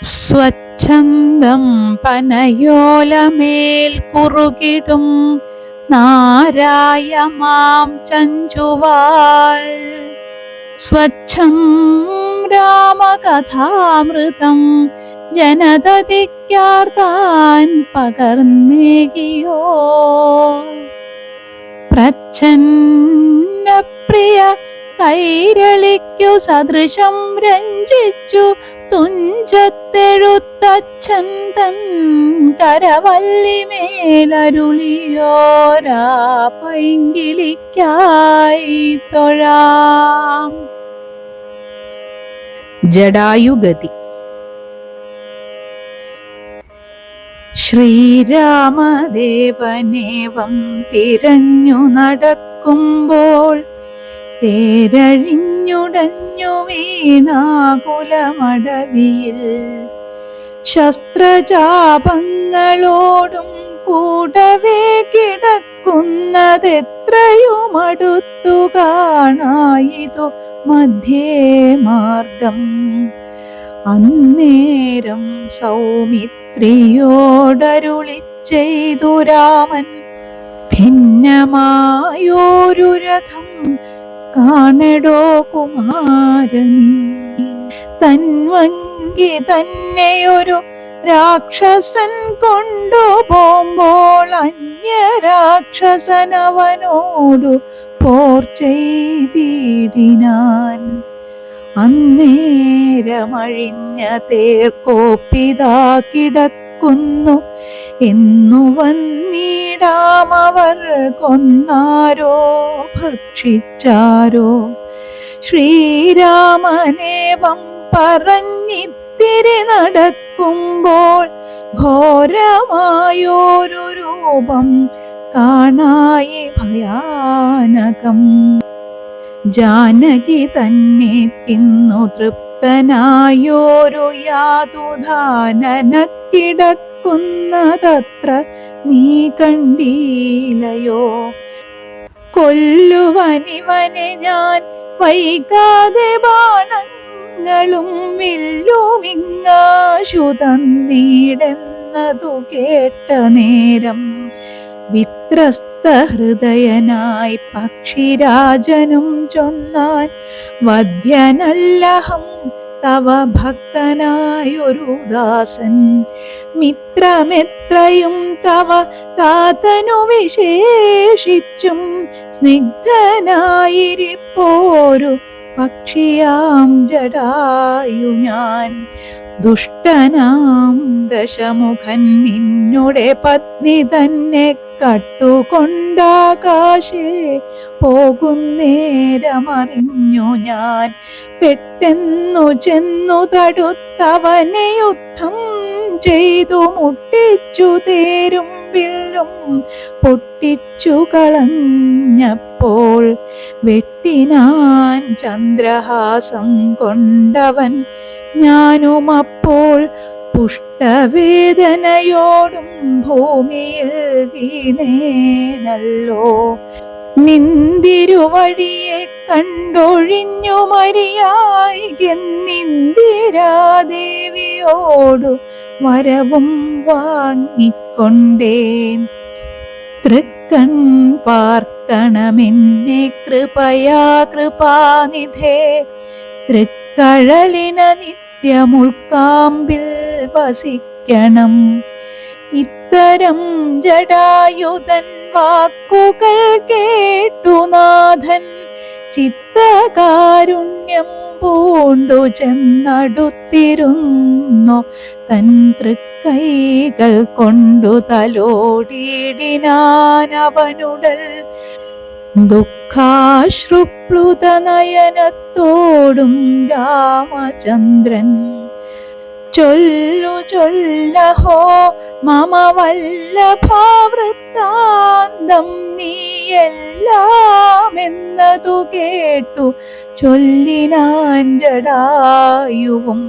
സ്വച്ഛന്തം പനയോലമേൽ കുറുകിടും നാരായ മാം ചഞ്ചുവാൽ സ്വച്ഛം രാമകഥാമൃതം ജനതതിക്കാർത്താൻ പകർന്നേകിയോ പ്രച്ഛന്നപ്രിയ കൈരളിക്കു സദൃശം രഞ്ജിച്ചു തുഞ്ചത്തെഴുത്തച്ഛൻ തൻ കരവല്ലിമേലരുളിയോരാ പൈങ്കിളിക്കായി തൊഴാം. ജടായുഗതി. ശ്രീരാമദേവനേവം തിരഞ്ഞു നടക്കുമ്പോൾ തേരഴിഞ്ഞുടഞ്ഞു വീണാകുലമടവിയിൽ ശസ്ത്രചാപങ്ങളോടും കൂടവേ കിടക്കുന്നതെത്രയുമടുത്തു കാണായിതു മധ്യേ മാർഗം. അന്നേരം സൗമിത്രിയോടരുളി ചെയ്തു രാമൻ, ഭിന്നമായോരു രഥം കാണടോ കുമാരനീ. തൻവങ്കി തന്നെയൊരു രാക്ഷസൻ കൊണ്ടുപോകുമ്പോൾ അന്യരാക്ഷസനവനോടു പോർ ചെയ്തിടിനാൻ. അന്നേരമഴിഞ്ഞ തേർക്കോപ്പിതാ കിടക്കുന്നു എന്നു വന്നിടാമവർ കൊന്നാരോ ഭക്ഷിച്ചാരോ. ശ്രീരാമനേവം പറഞ്ഞിത്തിരി നടക്കുമ്പോൾ ഘോരമായോരു രൂപം കാണായി ഭയാനകം. ജാനകി തന്നെ തിന്നു തൃപ്തനായോരു യാതുധാനന കിടക്കുന്നതത്ര നീ കണ്ടീലയോ. കൊല്ലുവനിവനെ ഞാൻ വൈകാതെ ബാണങ്ങളും വില്ലുമിങ്ങാശു തന്നീടെന്നതു കേട്ട നേരം വിത്രസ്ത ഹൃദയനായി പക്ഷിരാജനും ചൊന്നാൻ, വധ്യനല്ലഹം തവ ഭക്തനായൊരു ദാസൻ. മിത്രമെത്രയും തവ താതനു വിശേഷിച്ചും സ്നിഗ്ധനായിരിപ്പോരു പക്ഷിയാം ജടായു ഞാൻ. ദുഷ്ടനാം ദശമുഖൻ നിന്നുടെ പത്നി തന്നെ കട്ടുകൊണ്ടാകാശേ പോകുന്നേരമറിഞ്ഞു ഞാൻ. പെട്ടെന്നു ചെന്നു തടുത്തവനെ യുദ്ധം ചെയ്തു മുട്ടിച്ചു തേരും വില്ലും പൊട്ടിച്ചു കളഞ്ഞപ്പോൾ വെട്ടിനാൻ ചന്ദ്രഹാസം കൊണ്ടവൻ. ഞാനുമപ്പോൾ പുഷ്ടവേദനയോടും ഭൂമിയിൽ വീണേനല്ലോ. നിന്തിരുവഴിയെ കണ്ടൊഴിഞ്ഞു മരിയായികെന്നിന്ദിരാദേവിയോടു വരവും വാങ്ങിക്കൊണ്ടേൻ. തൃക്കൺ പാർക്കണമെന്നെ കൃപയാ കൃപാനിധേ. തൃക്കഴലിന നിത്യമുൾക്കാമ്പിൽ വസിക്കണം. ഇത്തരം ജടായുധൻ വാക്കുകൾ കേട്ടുനാഥൻ ചിത്തകാരുണ്യം പൂണ്ടു ചെന്നടുത്തിരുന്നു. തൻ തൃക്കൈകൾ കൊണ്ടു തലോടിയിടിനാൻ അവനുടൽ. ദുഃഖാശ്രുപ്ലുത നയനത്തോടും രാമചന്ദ്രൻ ചൊല്ലു ചൊല്ലഹോ മമ വല്ലഭാവൃത്താന്തം നീയെല്ലാം എന്നതു കേട്ടു ചൊല്ലിനാൻ ജടായുവും.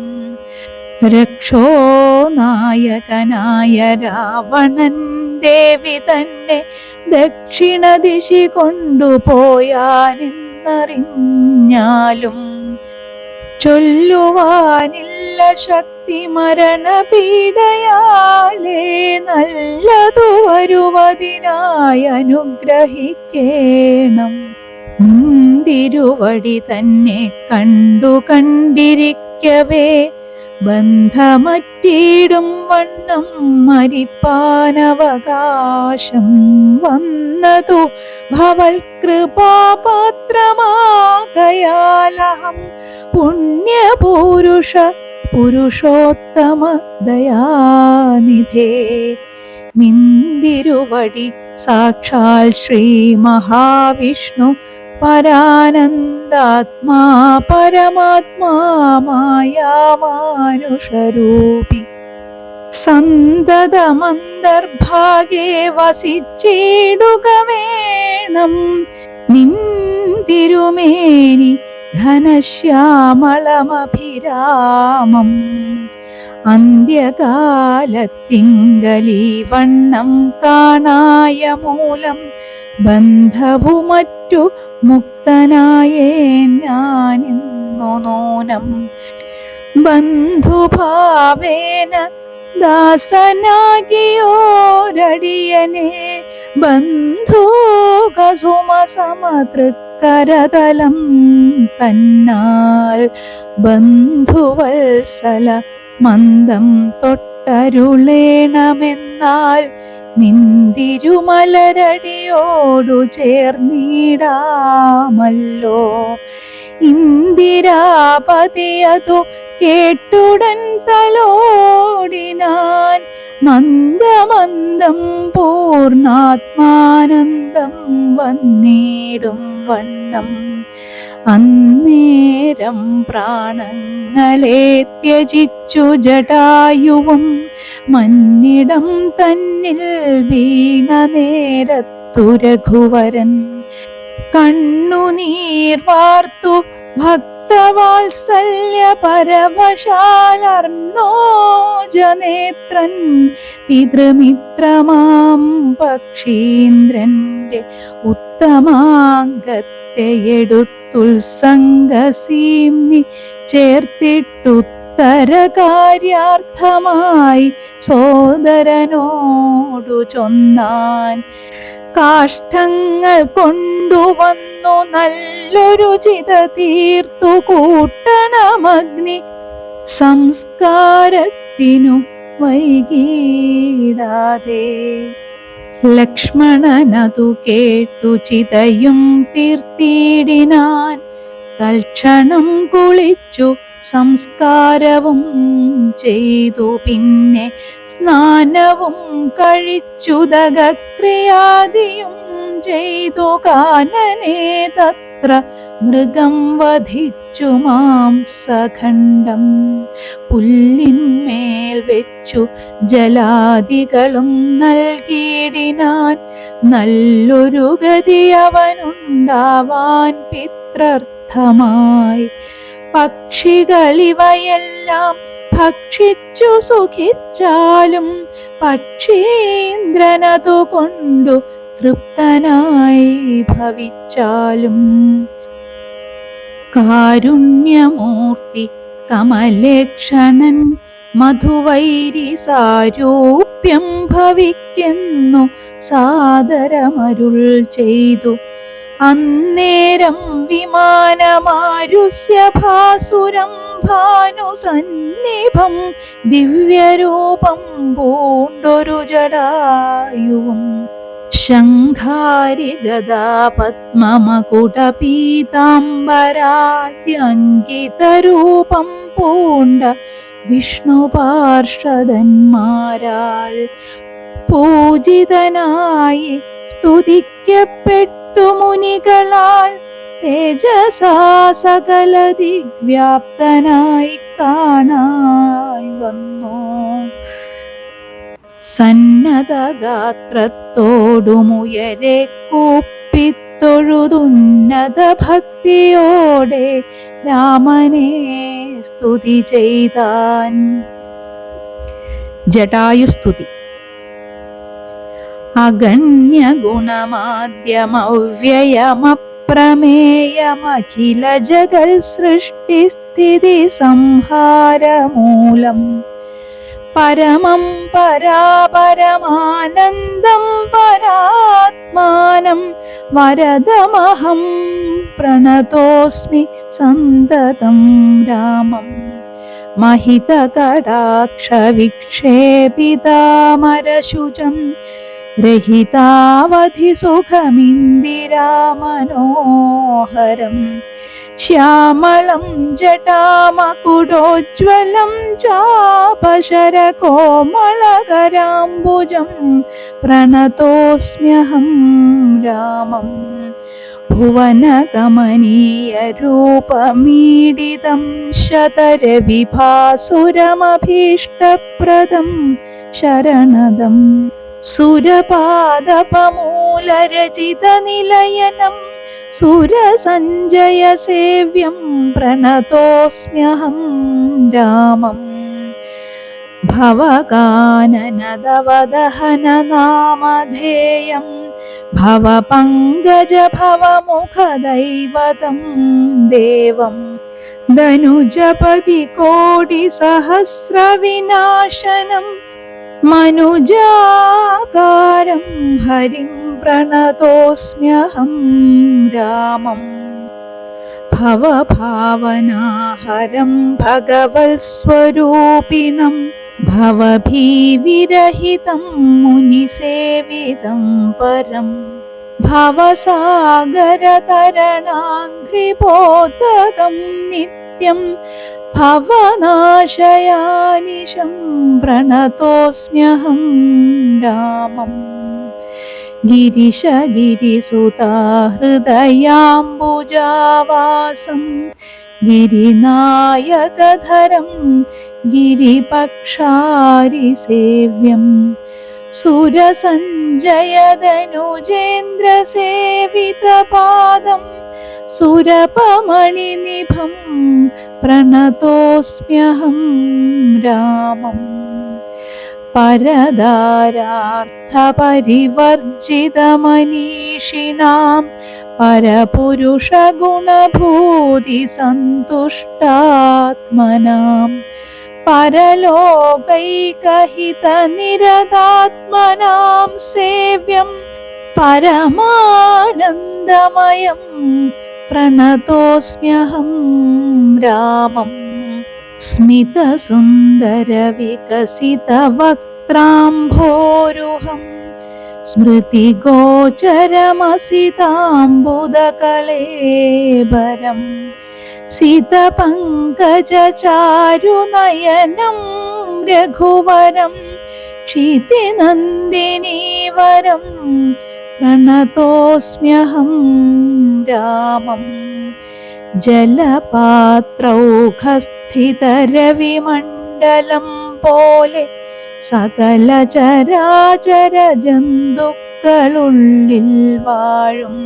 രക്ഷോനായകനായ രാവണൻ ദേവി തന്നെ ദക്ഷിണദിശി കൊണ്ടുപോയാനെന്നറിഞ്ഞാലും ചൊല്ലുവാനില്ല ശക്തി മരണപീഡയാലേ നല്ലതു വരുവതിനായി അനുഗ്രഹിക്കേണം. നിന്തിരുവടി തന്നെ കണ്ടിരിക്കവേ ബന്ധമറ്റിടും വണ്ണം മരിപ്പാനവകാശം വന്നതു ഭവൽ കൃപാപാത്രമാകയാലഹം പുരുഷോത്തമ ദയാനിധേ. നിന്തിരുവടി സാക്ഷാൽ ശ്രീ മഹാവിഷ്ണു പരാനന്ദാത്മാ പരമാത്മാ മായാമാനുഷരൂപി സന്തതമന്തർഭാഗേ വസിച്ചിടുക വേണം. നിന്തിരുമേനി ഘനശ്യാമളമഭിരാമം അന്ത്യകാലത്തിങ്കലീ വണ്ണം കാണായ മൂലം ബന്ധവുമറ്റു മുക്തനായേൻ ഞാനിന്നു നൂനം. ബന്ധുഭാവേന ദാസനാകിയോരടിയനെ ബന്ധുകസുമസമതൃക്കരതലം തന്നാൽ ബന്ധുവത്സല മന്ദം തൊട്ടരുളേണമെന്നാൽ നിന്തിരുമലരടിയോടു ചേർന്നിടാമല്ലോ. ഇന്ദിരാപതിയതു കേട്ടുടൻ തലോടിനാൻ മന്ദമന്ദം പൂർണ്ണാത്മാനന്ദം വന്നിടും വണ്ണം. അന്നേരം പ്രാണങ്ങളെ ത്യജിച്ചു ജടായുവും മന്നിടം തന്നിൽ വീണ നേരത്തു രഘുവരൻ കണ്ണുനീർ വാർത്തു ഭക്തവാത്സല്യ പരവശാലർണോജനേത്രൻ പിതൃമിത്രമാം പക്ഷീന്ദ്രന്റെ ഉത്തമാംഗത്തെ എടുത്തുത്സംഗസീംനി ചേർത്തിട്ടുത്തര കാര്യാർത്ഥമായി സോദരനോടു ചൊന്നാൻ. കാഷ്ഠങ്ങൾ കൊണ്ടുവന്നു നല്ലൊരു ചിത തീർത്തു കൂട്ടണമഗ്നി സംസ്കാരത്തിനു വൈകിടാതെ. ലക്ഷ്മണനതു കേട്ടു ചിതയും തീർത്തിടിനാൻ. തൽക്ഷണം കുളിച്ചു സംസ്കാരവും ചെയ്തു പിന്നെ സ്നാനവും കഴിച്ചു ദഗക്രിയാദിയും ചെയ്തു കാനനെ തത്ര മൃഗം വധിച്ചു മാംസഖണ്ഡം പുല്ലിന്മേൽ വെച്ചു ജലാദികളും നൽകിയിടിനാൻ. നല്ലൊരു ഗതി അവനുണ്ടാവാൻ പിത്രർത്ഥമായി. പക്ഷികളിവയെല്ലാം ഭക്ഷിച്ചു സുഖിച്ചാലും പക്ഷീന്ദ്രനതു കൊണ്ടു തൃപ്തനായി ഭവിച്ചാലും. കാരുണ്യമൂർത്തി കമലേക്ഷണൻ മധുവൈരി സാരൂപ്യം ഭവിക്കുന്നു സാദരമരുൾ ചെയ്തു. അന്നേരം വിമാനമാരുഹ്യ ഭാസുരം ഭാനുസന്നിഭം ദിവ്യരൂപം പൂണ്ടൊരു ജടായുവും ശംഖാരി ഗദാ പത്മമകുടപീതാംബരാദ്യങ്കിതരൂപം പൂണ്ട വിഷ്ണു പാർഷദന്മാരാൽ പൂജിതനായി സ്തുതിക്കപ്പെട്ടു മുനികളാൽ തേജസാ സകല ദിഗ്വ്യാപ്തനായി കാണായി വന്നു. സന്നദ്ധഗാത്രത്തോടുമുയരെ കൂപ്പിത്തൊഴുതുന്നത ഭക്തിയോടെ രാമനെ സ്തുതി ചെയ്താൻ. ജടായുസ്തുതി. അഗണ്യ ഗുണമാദ്യമവ്യയമപ്രമേയം പ്രമേയമഖില ജഗൽ സൃഷ്ടിസ്ഥിതി സംഹാരമൂലം പരമം പരാപരമാനന്ദം പരാത്മാനം വരദമഹം പ്രണതോസ്മി സന്തതം രാമം महितकटाक्षविक्षेपितामरशुचं रहितावधि सुखमिन्दिरामनोहरं श्यामलं जटामकुटोज्ज्वलं चापशरकोमलकराम्बुजं प्रणतोऽस्म्यहं रामम् भुवनकमनीयरूपमीडितं शतरविभासुरमभीष्टप्रदं शरणदं सुरपादपमूलरचितनिलयनं सुरसञ्जयसेव्यं प्रणतोऽस्म्यहं रामम् भवकाननदवदहननामधेयं भवपङ्कज भवमुखदैवतं देवं धनुजपति कोटिसहस्रविनाशनं मनुजाकारं हरिं प्रणतोऽस्म्यहं रामम् भवभावनाहरं भगवत्स्वरूपिणं भवभीविरहितं मुनिसेवितं परं भवसागरतरणाङ्घ्रिपोतकं नित्यं भवनाशयानिशं प्रणतोऽस्म्यहं रामम् गिरिशगिरिसुता हृदयाम्बुजावासं गिरिनायकधरं गिरिपक्षारिसेव्यं सुरसञ्जयदनुजेन्द्रसेवितपादं सुरपमणिनिभं प्रणतोऽस्म्यहं रामम् परदारार्थपरिवर्जितमनीषिणां परपुरुषगुणभूतिसन्तुष्टात्मनां परलोकैकहितनिरतात्मनां सेव्यं परमानन्दमयं प्रणतोऽस्म्यहं रामम् स्मितसुन्दरविकसितवक्त्राम्भोरुहं स्मृतिगोचरमसिताम्बुदकलेबरं सितपङ्कजचारुनयनं रघुवरं क्षितिनन्दिनीवरं प्रणतोऽस्म्यहं रामम् जलपात्रौघस्थितरविमण्डलं पोले സകല ചരാചര ജന്തുക്കളുള്ളിൽ വാഴും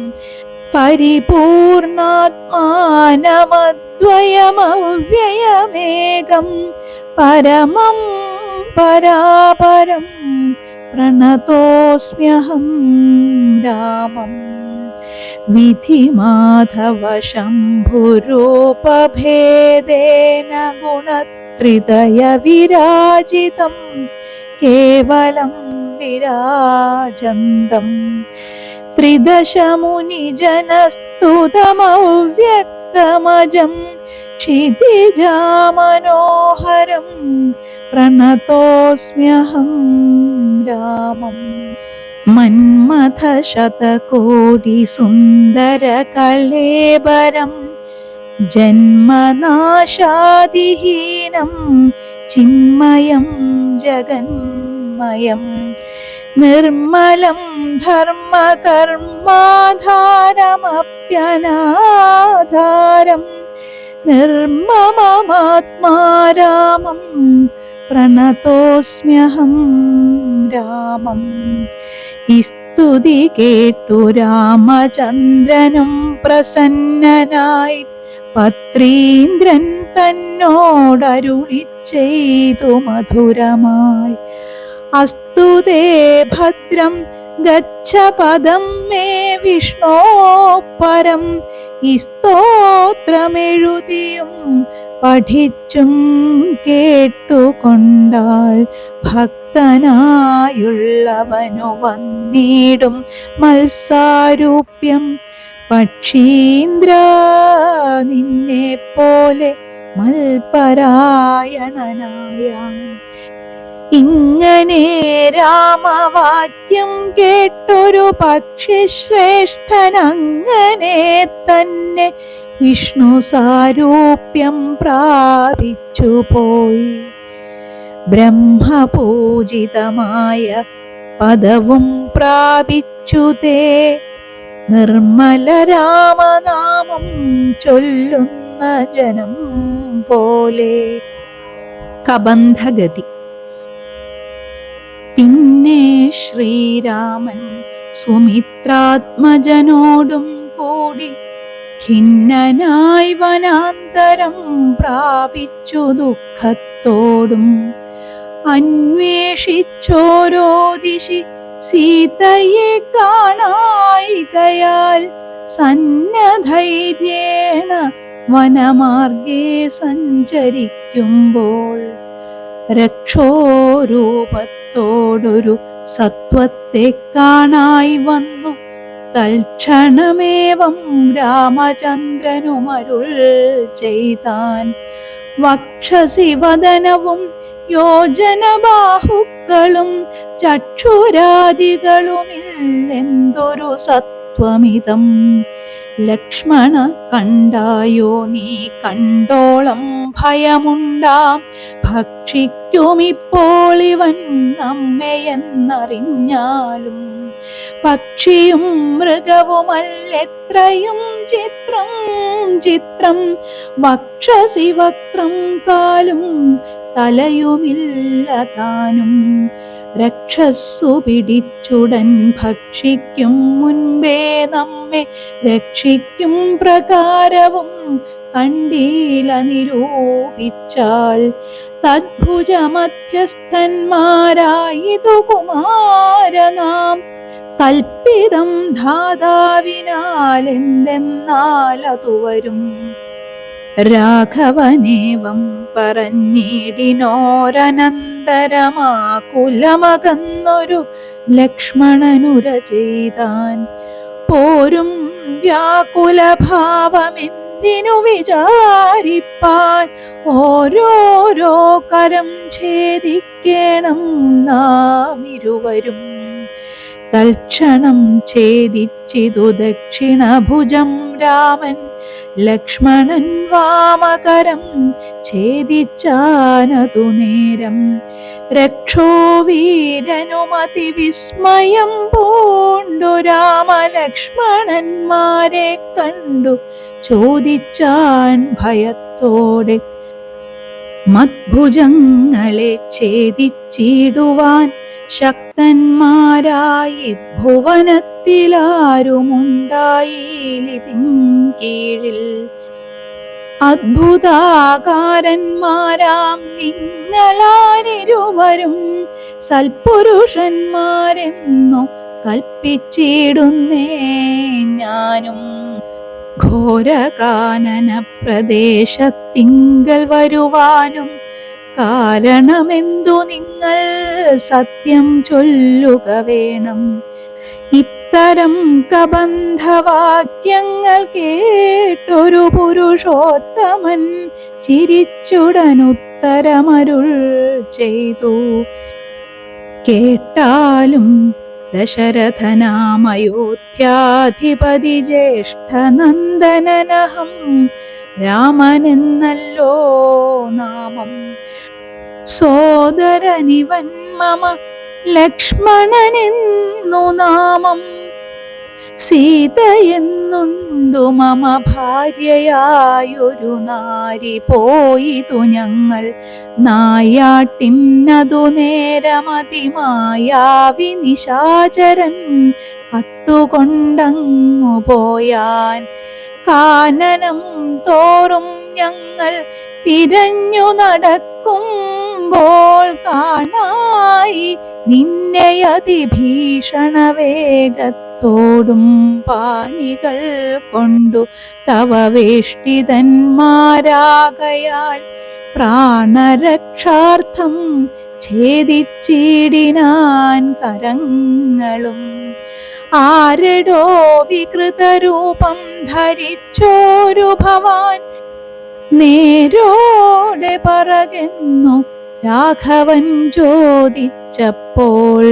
പരിപൂർണാത്മാനമദ്വയമവ്യയമേകം പരമം പരാപരം പ്രണതോസ്മ്യഹം രാമം വിധിമാധവ ശംഭുരൂപഭേദേന ഗുണത്രിതയ വിരാജിതം കേവലം വിരാജന്തം ത്രിദശമുനിജനസ്തുതമവ്യക്തമജം ക്ഷിതിജാമനോഹരം പ്രണതോസ്മ്യഹം രാമം മന്മഥശതകോടിസുന്ദരകളേബരം ജന്മനാശാദിഹീനം ചിന്മയം ജഗന്മയം നിർമ്മലം ധർമ്മകർമാധാരമപ്യനാധാരം നിർമ്മമമാത്മാരാമം പ്രണതോസ്മ്യഹം രാമം. ഈ സ്തുതി കേട്ടു രാമചന്ദ്രനും പ്രസന്നനായി പത്രീന്ദ്രൻ തന്നോടരുളി ചെയ്തു മധുരമായി, അസ്തുതേ ഭദ്രം ഗച്ഛ പദം മേ വിഷ്ണോ പരം. ഈ സ്തോത്രമെഴുതിയും പഠിച്ചും കേട്ടുകൊണ്ടാൽ ഭക്തനായുള്ളവനു വന്നിടും മത്സാരൂപ്യം. പക്ഷീന്ദ്ര നിന്നെ പോലെ മൽപരായണനായാൻ. ഇങ്ങനെ രാമവാക്യം കേട്ടൊരു പക്ഷിശ്രേഷ്ഠൻ അങ്ങനെ തന്നെ വിഷ്ണു സാരൂപ്യം പ്രാപിച്ചു പോയി. ബ്രഹ്മപൂജിതമായ പദവും പ്രാപിച്ചു തേ. നിർമ്മല രാമനാമം ചൊല്ലുന്ന ജനം പോലെ. കബന്ധഗതി. പിന്നെ ശ്രീരാമൻ സുമിത്രാത്മജനോടും കൂടി ഖിന്നനായി വനാന്തരം പ്രാപിച്ചു ദുഃഖത്തോടും. അന്വേഷിച്ചോരോ ദിശി സീതയെ കാണായികയാൽ സന്നധൈര്യേണ വനമാർഗേ സഞ്ചരിക്കുമ്പോൾ രക്ഷോരൂപത്തോടൊരു സത്വത്തെ കാണായി വന്നു. തൽക്ഷണമേവം രാമചന്ദ്രനുമരുൾ ചെയ്താൻ. വക്ഷസി വദനവും യോജനബാഹുക്കളും ചക്ഷുരാദികളുമില്ലെന്തൊരു സത്വമിതം. ലക്ഷ്മണ കണ്ടായോ നീ കണ്ടോളം ഭയമുണ്ടാം. ഭക്ഷിക്കുമിപ്പോൾ ഇവൻ നമ്മയെന്നറിഞ്ഞാലും. പക്ഷിയും മൃഗവുമല്ലെത്രയും ചിത്രം ചിത്രം. വക്ഷസി വക്രം കാലും തലയുമില്ല താനും. രക്ഷസ്സു പിടിച്ചുടൻ ഭക്ഷിക്കും മുൻപേ നമ്മെ രക്ഷിക്കും പ്രകാരവും കണ്ടീല നിരൂപിച്ചാൽ. തദ്ഭുജ മധ്യസ്ഥന്മാരായിതു കുമാരനാം. കൽപ്പിതം ധാതാവിനാൽ എന്തെന്നാലതു വരും. രാഘവനേവം പറഞ്ഞിടിനോരനന്തരമാകുലമകന്നൊരു ലക്ഷ്മണനുര ചെയ്താൻ. പോരും വ്യാകുലഭാവമെന്തിനു വിചാരിപ്പാൻ. ഓരോരോ കരം ഛേദിക്കേണം നാം ഇരുവരും. തൽക്ഷണം ഛേദിച്ചിതു ദക്ഷിണഭുജം രാമൻ. ലക്ഷ്മണൻ വാമകരം ഛേദിച്ചാനതു നേരം. രക്ഷോവീരനുമതി വിസ്മയം പൂണ്ടു രാമലക്ഷ്മണന്മാരെ കണ്ടു ചോദിച്ചാൻ ഭയത്തോടെ. മദ്ഭുജങ്ങളെ ഛേദിച്ചിടുവാൻ ശക്തന്മാരായി ഭുവനത്തിലാരുമുണ്ടായിലിതിൻ. അദ്ഭുതാകാരന്മാരാം നിങ്ങളാനിരുവരും സൽപുരുഷന്മാരെന്നു കൽപ്പിച്ചിടുന്നേ ഞാനും. ഘോരകാനന പ്രദേശത്തിങ്കൽ വരുവാനും കാരണമെന്തു നിങ്ങൾ സത്യം ചൊല്ലുക വേണം. ഇത്തരം കബന്ധവാക്യങ്ങൾ കേട്ടൊരു പുരുഷോത്തമൻ ചിരിച്ചുടനുത്തരമരുൾ ചെയ്തു. കേട്ടാലും ദശരഥനാമയോധ്യാധിപതി ജ്യേഷ്ഠനന്ദനനഹം. രാമനെന്നല്ലോ നാമം. സോദരനിവൻ മമ ലക്ഷ്മണനെന്നു നാമം. സീതയെന്നുണ്ടു മമ ഭാര്യയായൊരു നാരി. പോയിതു ഞങ്ങൾ നായാട്ടിന്നതു നേരമതിമായാവി നിശാചരൻ കട്ടുകൊണ്ടങ്ങു പോയാൻ. കാനനം തോറും ഞങ്ങൾ തിരഞ്ഞു നടക്കുമ്പോൾ കാണാ ായി നിന്നെ അതിഭീഷണ വേഗത്തോടും പാണികൾ കൊണ്ടു തവ വേഷ്ടിതന്മാരാകയാൽ പ്രാണരക്ഷാർത്ഥം ഛേദിച്ചിടിനാൻ കരങ്ങളും. ആരടോ വികൃതരൂപം ധരിച്ചോരു ഭവാൻ നേരോടെ പറകെന്നു രാഘവൻ ചോദിച്ചപ്പോൾ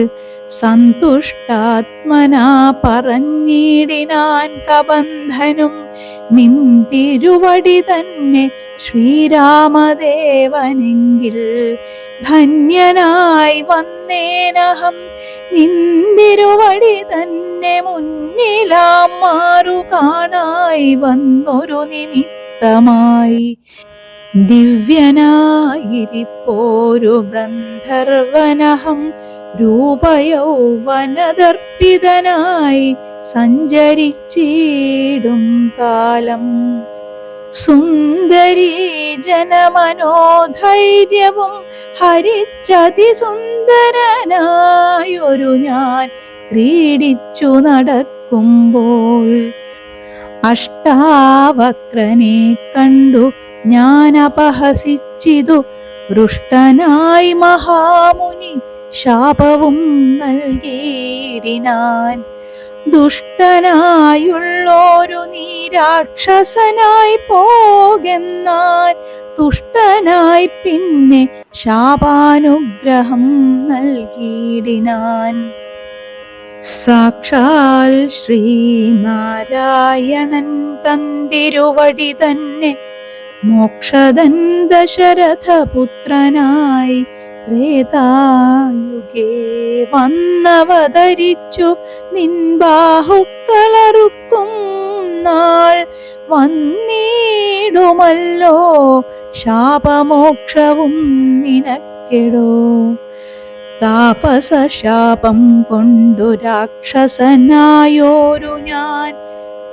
സന്തുഷ്ടാത്മനാ പറഞ്ഞിടിനാൻ കബന്ധനും നിന്തിരുവടി തന്നെ ശ്രീരാമദേവനെങ്കിൽ ധന്യനായി വന്നേനഹം നിന്തിരുവടി തന്നെ മുന്നിലാം മാറു കാണായി വന്നൊരു നിമിത്തമായി. ദിവ്യനായിരിപ്പോരു ഗന്ധർവനഹം രൂപയൗവനദർപ്പിതനായി സഞ്ചരിച്ചിടും കാലം. സുന്ദരീ ജനമനോധൈര്യവും ഹരിച്ചതിസുന്ദരനായൊരു ഞാൻ ക്രീഡിച്ചു നടക്കുമ്പോൾ അഷ്ടാവക്രനെ കണ്ടു ഞാൻ അപഹസിച്ചിതു രുഷ്ടനായി മഹാമുനി ശാപവും നൽകിയിടിനാൻ. ദുഷ്ടനായുള്ളോരു നീ രാക്ഷസനായി പോകെന്നാൻ തുഷ്ടനായി പിന്നെ ശാപാനുഗ്രഹം നൽകിയിടിനാൻ. സാക്ഷാൽ ശ്രീനാരായണൻ തന്തിരുവടി തന്നെ മോക്ഷദൻ ദശരഥപുത്രനായി ത്രേതായുഗേ വന്നവതരിച്ചു നിൻ ബാഹുക്കളറുക്കും നാൾ വന്നിടുമല്ലോ ശാപമോക്ഷവും നിനക്കെടോ. താപസശാപം കൊണ്ടു രാക്ഷസനായോരു ഞാൻ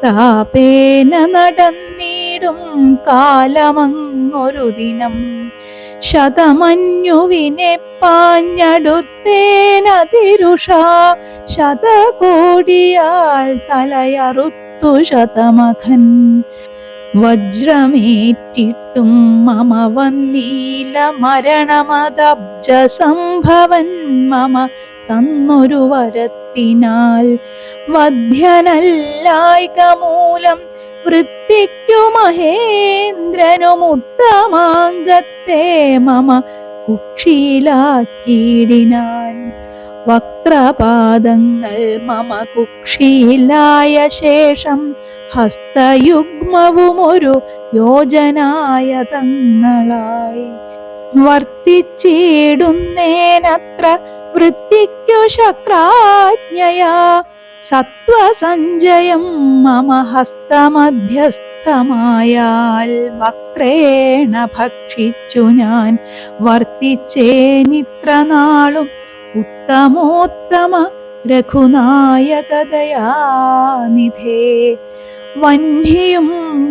താപേന നടന്നിടും കാലമങ്ങൊരു ദിനം. ശതമഞ്ഞുവിനെ പാഞ്ഞടുത്തേനതിരുഷാ ശതകോടിയാൽ തലയറുത്തു ശതമഖൻ. വജ്രമേറ്റിട്ടും മമ വന്നീല മരണമദബ്ജ സംഭവൻ മമ തന്നൊരു വരത്തിനാൽ. വധ്യനല്ലായ്ക മൂലം വൃത്തിക്കു മഹേന്ദ്രനുമുത്തമാംഗത്തെ മമ കുക്ഷിയിലാക്കിയിടിനാൻ. വക്രപാദങ്ങൾ മമ കുക്ഷിയിലായ ശേഷം ഹസ്തയുഗ്മവുമൊരു യോജനായതങ്ങളായി വർത്തിച്ചിടുന്നേനത്ര വൃത്തിക്കു ശക്രാജ്ഞയാ. സത്വസഞ്ജയം മമ ഹസ്തമധ്യസ്ഥമായാൽ വക്രേണ ഭക്ഷിച്ചു ഞാൻ വർത്തിച്ചേനിത്ര നാളും ഉത്തമോത്തമ രഘുനായകദയാനിധേ. വഹ്നിയും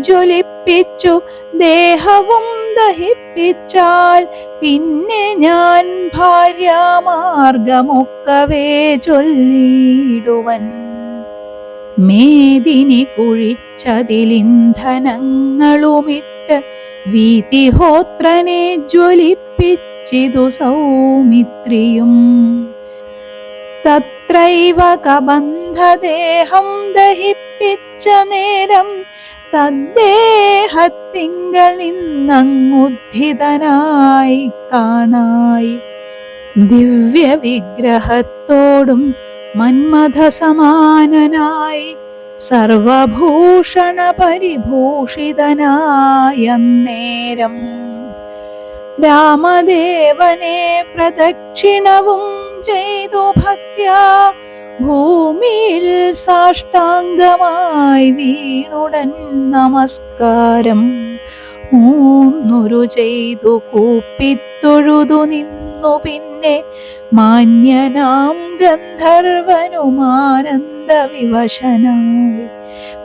ജ്വലിപ്പിച്ചു ദേഹവും ദഹിപ്പിച്ചാൽ പിന്നെ ഞാൻ ഭാര്യാമാർഗമൊക്കവേ ചൊല്ലിടുവൻ. മേദിനി കുഴിച്ചതിലിന്ധനങ്ങളുമിട്ട് വീതിഹോത്രനെ ജ്വലിപ്പിച്ചിതു സൗമിത്രിയും. തത്രൈവ കബന്ധദേഹം ദഹിപ്പിച്ച നേരം തദ്ദേഹത്തിങ്കൽ നിന്നങ്ങുദ്ധിതനായി കാണായി. ദിവ്യവിഗ്രഹത്തോടും മന്മഥസമാനനായി സർവഭൂഷണ പരിഭൂഷിതനായ നേരം രാമദേവനെ പ്രദക്ഷിണവും ചെയ്തു ഭക്ത്യാ ഭൂമിയിൽ സാഷ്ടാംഗമായി വീണുടൻ നമസ്കാരം മൂന്നുരു ചെയ്തു കൂപ്പിത്തൊഴുതു നിന്നു. പിന്നെ മാന്യനാം ഗന്ധർവനുമാനന്ദ വിവശനായി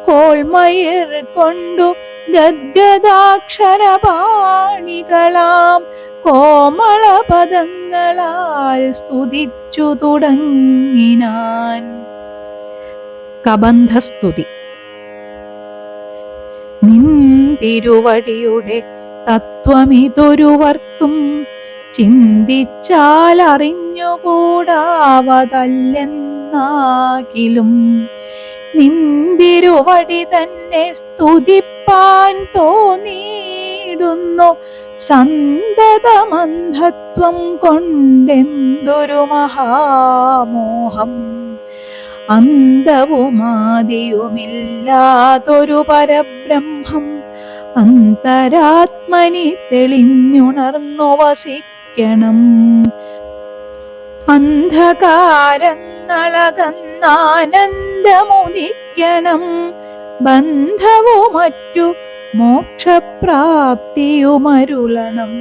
കോൾമയിർ കൊണ്ടു ഗദ്ഗദാക്ഷരപാണികളാം കോമള പദങ്ങളാൽ സ്തുതിച്ചു തുടങ്ങിനാൻ. കബന്ധസ്തുതി. നിന്തിരുവടിയുടെ തത്വമിതൊരുവർക്കും ചിന്തിച്ചാൽ അറിഞ്ഞുകൂടാവതല്ലെന്നാകിലും നിന്തിരുവടി തന്നെ സ്തുതിപ്പാൻ തോന്നിയിടുന്നു സന്തതമന്ധത്വം കൊണ്ടെന്തൊരു മഹാമോഹം. അന്തവുമാദിയുമില്ലാതൊരു പരബ്രഹ്മം അന്തരാത്മനി തെളിഞ്ഞുണർന്നു വസിക്കണം. അന്ധകാരങ്ങളകന്നാനന്ദമുദിക്കണം. ബന്ധവു മറ്റു മോക്ഷപ്രാപ്തിയുമരുളണം.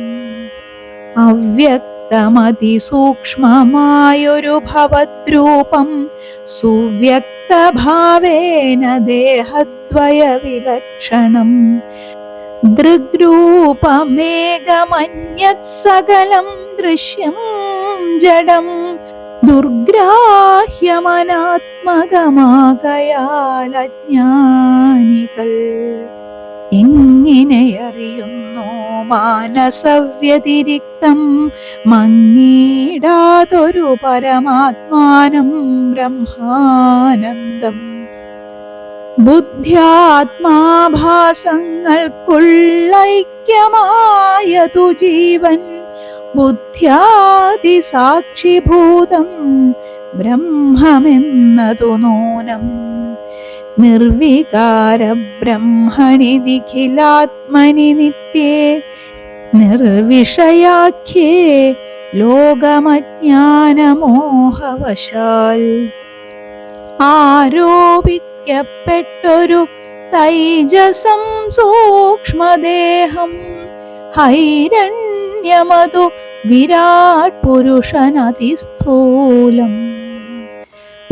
അവ്യക്തമതിസൂക്ഷ്മമായൊരു ഭവദ്രൂപം സുവ്യക്തഭാവേന ദേഹദ്വയ വിലക്ഷണം. ദൃഗ്രൂപമേകമന്യത് സകലം ദൃശ്യം ജഡം ദുർഗ്രാഹ്യമനാത്മകമാകയാൽ അജ്ഞാനികൾ എങ്ങനെ അറിയുന്നു മാനസവ്യതിരിക്തം മങ്ങിടാതൊരു പരമാത്മാനം ബ്രഹ്മാനന്ദം. ബുദ്ധ്യാത്മാഭാസങ്ങൾക്കുള്ളൈക്യമായതു ജീവൻ ബുദ്ധ്യാദിസാക്ഷിഭൂതം ബ്രഹ്മമെന്നതു നൂനം. നിർവികാര ബ്രഹ്മണി നിഖിലാത്മനി നിത്യേ നിർവിഷയാഖ്യേ ലോകമജ്ഞാനമോഹവശാൽ ആരോപിക്കപ്പെട്ടൊരു തൈജസം സൂക്ഷ്മദേഹം ഹൈരണ്യമതു വിരാട് പുരുഷനതിസ്ഥൂലം.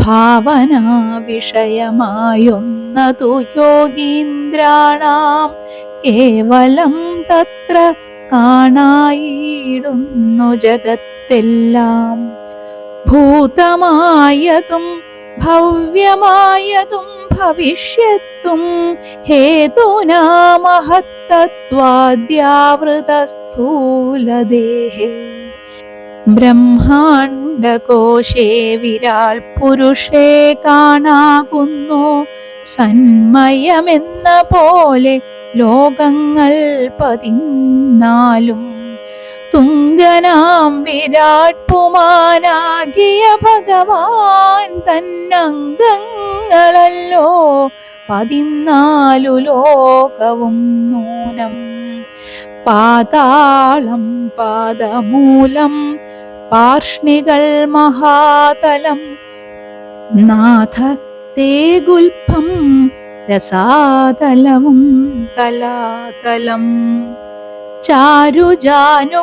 ഭാവനാ വിഷയമായൊന്നതു യോഗീന്ദ്രാണാം കേവലം തത്ര കാണായിടുന്നു ജഗത്തെല്ലാം. ഭൂതമായതും ഭവ്യമായതും ഭവിഷ്യത്തും ഹേതുനാ മഹത്തത്വാദ്യാവൃതസ്ഥൂലദേഹേ. ബ്രഹ്മാണ്ഡകോശേ വിരാൾ പുരുഷേ കാണാകുന്നു സന്മയമെന്ന പോലെ ലോകങ്ങൾ 14. തുങ്കനാം വിരാട് പുമാനാകിയ ഭഗവാൻ തന്നംഗങ്ങളല്ലോ 14 ലോകവും നൂനം. പാതാളം പാദമൂലം പാർഷ്ണികൾ മഹാതലം നാഥ തേ ഗുൽഫം രസാതലവും തലാതലം. ചാരുജാനുക്കളല്ലോ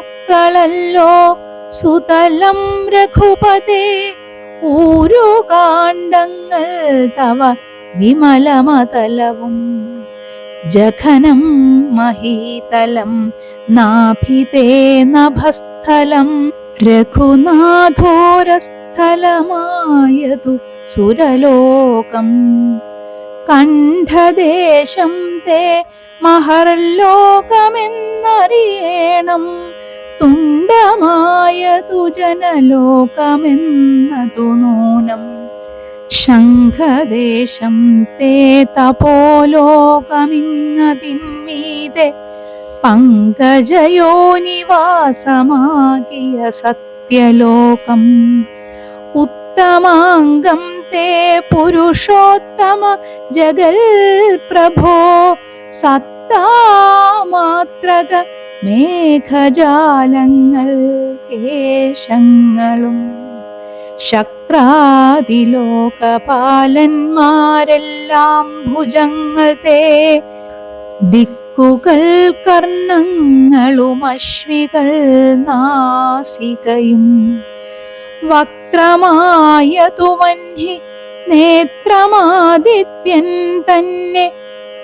സുതലം രഘുപതേ ഊരുകാണ്ഡങ്ങൾ തവ വിമലമതലവും. ജഘനം മഹീതലം നാഭിതേ നഭസ്ഥലം രഘുനാഥോരസ്ഥലമായതു സുരലോകം. കണ്ഠദേശം തേ മഹർലോകമെന്നറിയണം തുണ്ടമായതു ജനലോകമെന്നതു നൂനം. ശംഖദേശം തേ തപോലോകമിങ്ങതിന്മീതെ പങ്കജയോനിവാസമാകിയ സത്യലോകം. ഉത്തമാംഗം തേ പുരുഷോത്തമ ജഗൽ പ്രഭോ സത്താമാത്രക മേഘജാലങ്ങൾ കേശങ്ങളും. ശക്രാദിലോകപാലന്മാരെല്ലാം ഭുജങ്ങൾ തേ ദിക്കുകൾ കർണങ്ങളും അശ്വികൾ നാസികയും. വക്രമായതു വഹ്നി നേത്രമാദിത്യൻ തന്നെ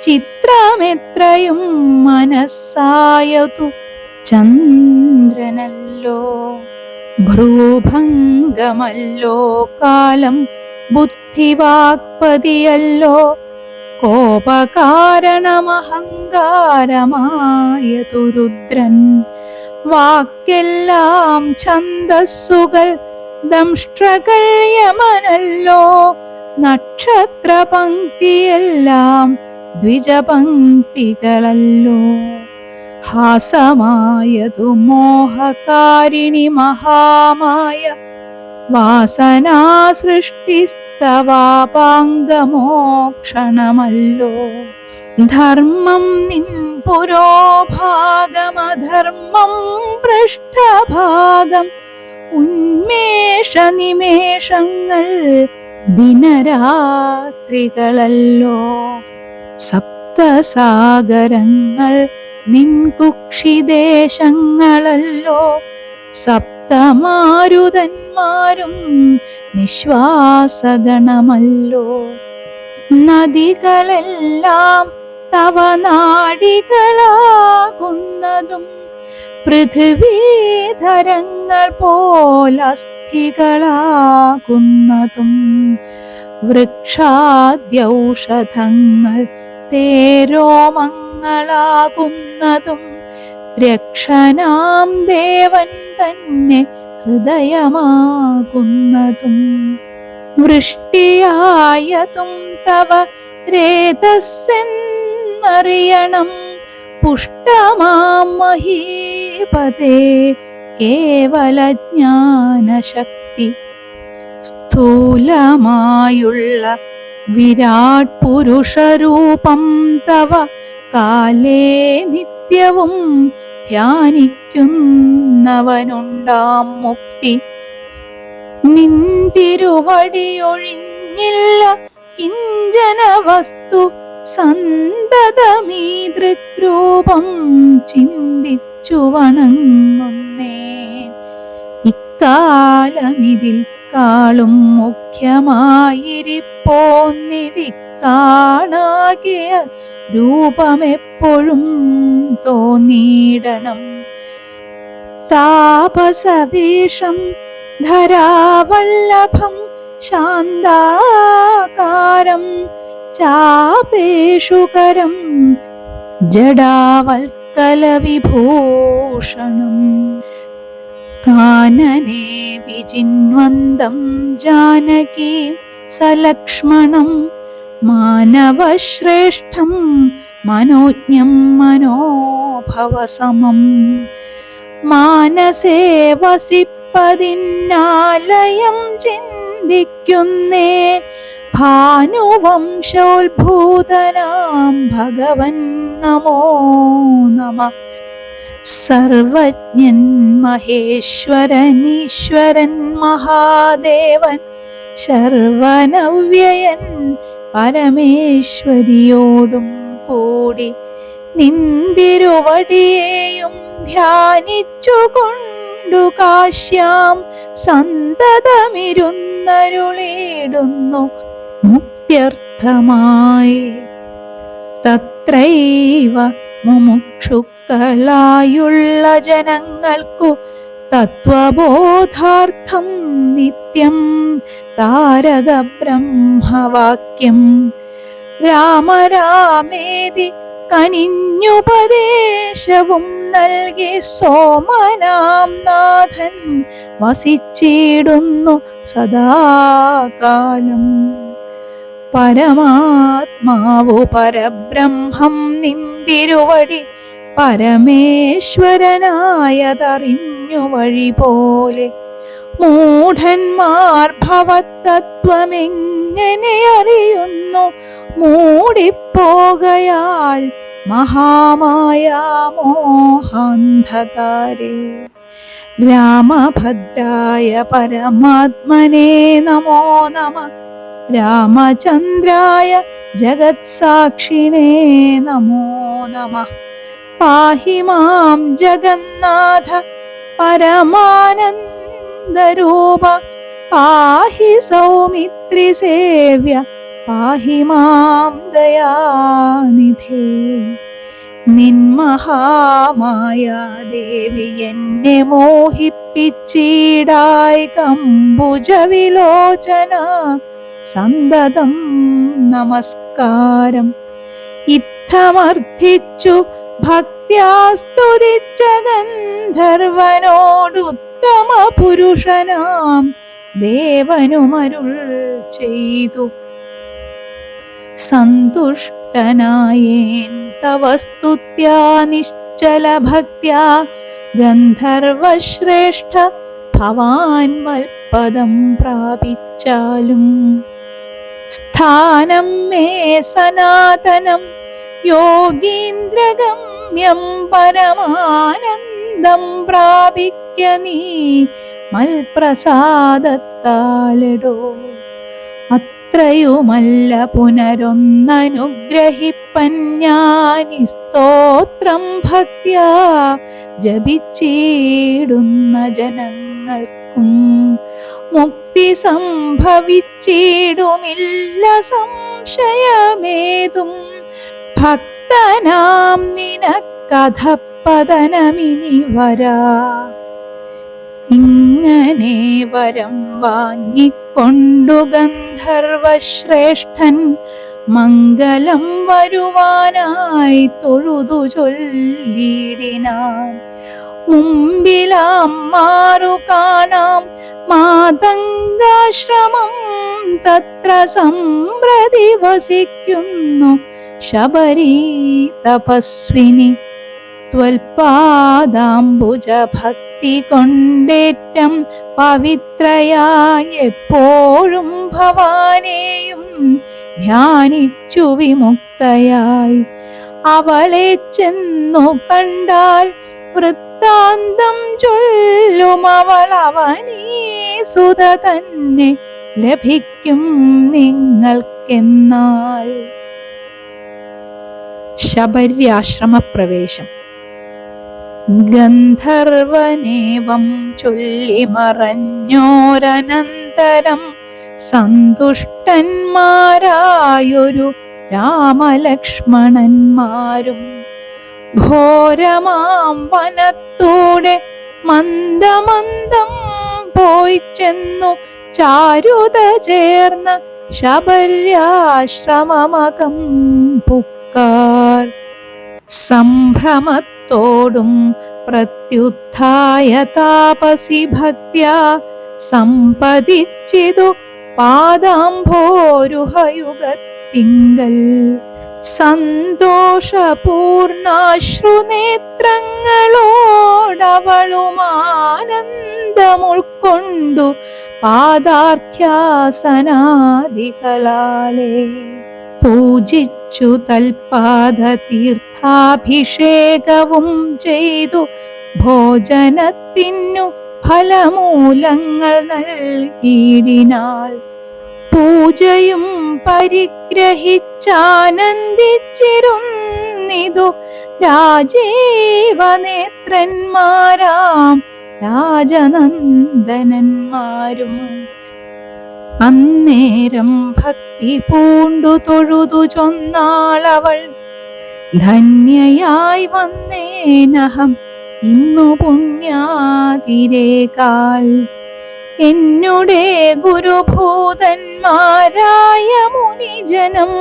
ചിത്രമെത്രയും മനസ്സായതു ചന്ദ്രനല്ലോ. ഭ്രൂഭംഗമല്ലോ കാലം, ബുദ്ധിവാക്പതിയല്ലോ കോപകാരണമഹങ്കാരമായതു രുദ്രൻ. വാക്കെല്ലാം ഛന്ദസ്സുകൾ ദംഷ്ട്രകൾ യമനല്ലോ. നക്ഷത്രപംക്തിയെല്ലാം ദ്വിജപംക്തികളല്ലോ. ഹാസമായതു മോഹകാരിണി മഹാമായ വാസനാസൃഷ്ടിസ്തവാപാംഗമോക്ഷണമല്ലോ. ധർമ്മം നിൻ പുരോഭാഗമധർമ്മം പൃഷ്ഠഭാഗം ഉന്മേഷ നിമേഷങ്ങൾ ദിനരാത്രികളല്ലോ. സപ്തസാഗരങ്ങൾ നിൻ കുക്ഷിദേശങ്ങളല്ലോ. സപ്തമാരുതന്മാരും നിശ്വാസഗണമല്ലോ. നദികളെല്ലാം തവ നാഡികളാകുന്നതും പൃഥ്വീധരങ്ങൾ പോലസ്ഥികളാകുന്നതും വൃക്ഷാദ്യൗഷധങ്ങൾ തേരോമങ്ങളാകുന്നതും ദ്രക്ഷനാം ദേവൻ തന്നെ ഹൃദയമാകുന്നതും വൃഷ്ടിയായതും തവ രേതസ്സെന്നറിയണം. പുഷ്ടമാം മഹീപതേ കേവലജ്ഞാനശക്തി. സ്ഥൂലമായുള്ള വിരാട് പുരുഷരൂപം തവ കാലേ നിത്യവും ധ്യാനിക്കുന്നവനുണ്ടാം മുക്തി. നിന്തിരുവടിയൊഴിഞ്ഞില്ല കിഞ്ചന വസ്തു സന്തതമീ ദൃക്രൂപം ചിന്തിച്ചു വണങ്ങുന്നേൻ. ഇക്കാലമിതിൽ കാളും മുഖ്യമായിരിപ്പോന്നിതി കാണാകിയ രൂപമെപ്പോഴും തോന്നിയിടണം. താപസവേഷം ധരാവല്ലഭം ശാന്താകാരം ചാപേഷുകരം ജഡാവൽക്കലവിഭൂഷണം. കാനനെ വിജിന്വന്തം ജാനകീ സലക്ഷ്മണം മാനവശ്രേഷ്ഠം മനോജ്ഞം മനോഭവസമം. മാനസേ വസിപ്പതിന്നാലയം ചിന്തിക്കുന്നേൻ ഭാനുവംശോത്ഭൂതനാം ഭഗവൻ നമോ നമഃ. സർവജ്ഞൻ മഹേശ്വരൻ ഈശ്വരൻ മഹാദേവൻ ശർവനവ്യയൻ പരമേശ്വരിയോടും കൂടി നിന്തിരുവടിയേയും ധ്യാനിച്ചുകൊണ്ടു കാശ്യാം സന്തതമിരുന്നരുളിടുന്നു മുക്ത്യർത്ഥമായി. തത്രൈവ മുമുക്ഷുക്കളായുള്ള ജനങ്ങൾക്കു തത്വബോധാർത്ഥം നിത്യം താരക ബ്രഹ്മവാക്യം. രാമരാമേതി കനിഞ്ഞുപദേശവും നൽകി സോമനാം നാഥൻ വസിച്ചിടുന്നു സദാകാലം. പരമാത്മാവു പരബ്രഹ്മം നിന്തിരുവടി പരമേശ്വരനായതറിഞ്ഞു വഴി പോലെ. മൂഢന്മാർ ഭവതത്വമെങ്ങനെ അറിയുന്നു മൂടിപ്പോകയാൽ മഹാമായ മോഹാന്ധകാരേ. രാമഭദ്രായ പരമാത്മനേ നമോ നമഃ. രാമചന്ദ്രായ ജഗത്സാക്ഷിണേ നമോ നമഃ. പാഹി മാം ജഗന്നാഥ പരമാനന്ദരൂപ പാഹി സൗമിത്രി സേവ്യ പാഹി മാം ദയാനിധേ. നിൻമഹാമായാദേവി എന്നെ മോഹിപ്പിച്ചിടായി കംബുജവിലോചന സന്തതം നമസ്കാരം. ഇത്തമർത്ഥിച്ചു ഭക്ത്യാ സ്തുതിച്ച ഗന്ധർവനോടുത്തമ പുരുഷനാം ദേവനുമരുൾ ചെയ്തു. സന്തുഷ്ടനായേൻ തവ സ്തുത്യാ നിശ്ചല ഭക്ത്യാ ഗന്ധർവശ്രേഷ്ഠ ഭവാൻ മൽപദം പ്രാപിച്ചാലും. സ്ഥാനം മേ സനാതനം യോഗീന്ദ്രഗമ്യം പരമാനന്ദം പ്രാപിക്ക നീ മൽപ്രസാദത്താലെടോ. അത്രയുമല്ല പുനരൊന്നനുഗ്രഹിപ്പൻ ഞാനി സ്തോത്രം ഭക്ത്യാ ജപിച്ചിടുന്ന ജനങ്ങൾക്കും മുക്തി സംഭവിച്ചിടുമില്ല സംശയമേതും. ഭക്തനാം നിനക്കധപതനമിനി വരാ. ഇങ്ങനെ വരം വാങ്ങിക്കൊണ്ടു ഗന്ധർവശ്രേഷ്ഠൻ മംഗലം വരുവാനായി തൊഴുതു ചൊല്ലിടിനാൻ. മുമ്പിലാം മാറു കാണാം മാതംഗാശ്രമം, തത്ര സമ്പ്രതി വസിക്കുന്നു ശബരീ തപസ്വിനി. ത്വൽപാദാംബുജ ഭക്തി കൊണ്ടേറ്റം പവിത്രയായ എപ്പോഴും ഭവാനെയും ധ്യാനിച്ചു വിമുക്തയായി. അവളെ ചെന്നു കണ്ടാൽ വൃത്താന്തം ചൊല്ലും അവൾ അവനീ സുത തന്നെ ലഭിക്കും നിങ്ങൾക്കെന്നാൽ. ശബര്യാശ്രമപ്രവേശം. ഗന്ധർവനേവം ചൊല്ലി മറഞ്ഞോരനന്തരം സന്തുഷ്ടന്മാരായൊരു രാമലക്ഷ്മണന്മാരും ഘോരമാം വനത്തൂടെ മന്ദമന്ദം പോയി ചെന്നു ചാരുത ചേർന്ന ശബര്യാശ്രമമകം പുക്കാർ. സംഭ്രമത്തോടും പ്രത്യുത്ഥായ താപസി ഭക്ത്യാ സമ്പദിച്ചിതു പാദാംഭോരുഹയുഗത്തിങ്കൽ. സന്തോഷപൂർണാശ്രുനേത്രങ്ങളോടവളുമാനന്ദമുൾക്കൊണ്ടു പാദാർഘ്യാസനാദികളാലേ പൂജിച്ചു തൽപാദ തീർത്ഥാഭിഷേകവും ചെയ്തു ഭോജനത്തിനു ഫലമൂലങ്ങൾ നൽകിയിടിനാൾ. പൂജയും പരിഗ്രഹിച്ചാനന്ദിച്ചിരുന്നിതു രാജീവനേത്രന്മാരാം രാജനന്ദനന്മാരും. അന്നേരം ഭക്തി പൂണ്ടു തൊഴുതു ചൊന്നാളവൾ, ധന്യയായി വന്നേനഹം ഇന്നു പുണ്യാതിരേകാൽ. എന്നുടെ ഗുരുഭൂതന്മാരായ മുനിജനം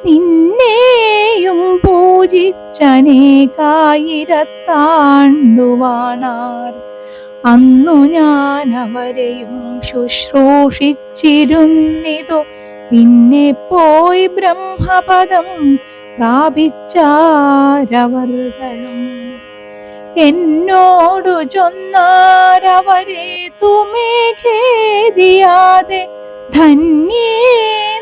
നിന്നെയും പൂജിച്ചനേകായിരത്താണ്ടുവാണാർ. അന്നു ഞാൻ അവരെയും ശുശ്രൂഷിച്ചിരുന്നിതു. പിന്നെ പോയി ബ്രഹ്മപദം പ്രാപിച്ചാരവർകളും. എന്നോടു ചൊന്നാരവരെ തുമേഖേദിയാതെ, ധന്യേ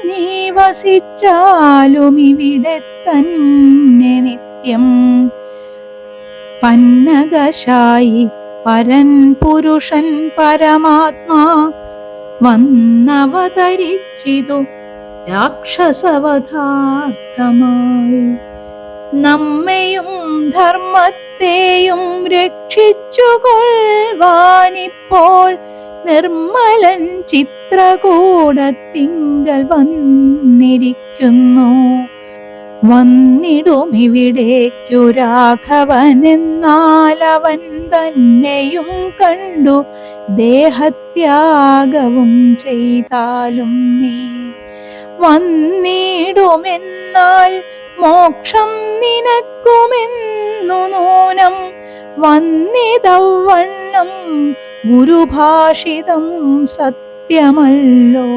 നീ വസിച്ചാലും ഇവിടെ തന്നെ നിത്യം. പന്നകശായി പരൻ പുരുഷൻ പരമാത്മാ വന്നവതരിച്ചിതു രാക്ഷസവധാർത്ഥമായി. നമ്മയും ധർമ്മത്തിൽ സർവത്തെയും രക്ഷിച്ചുകൊള്ളുവാനിപ്പോൾ നിർമ്മലൻ ചിത്രകൂടത്തിങ്കൽ വന്നിരിക്കുന്നു. വന്നിടുമിവിടേക്കു രാഘവനെന്നാൽ അവൻ തന്നെയും കണ്ടു ദേഹത്യാഗവും ചെയ്താലും നീ. വന്നിടുമെന്നാൽ മോക്ഷം നിനക്കുമെന്നു നൂനം വന്നിതവണ്ണം ഗുരുഭാഷിതം സത്യമല്ലോ.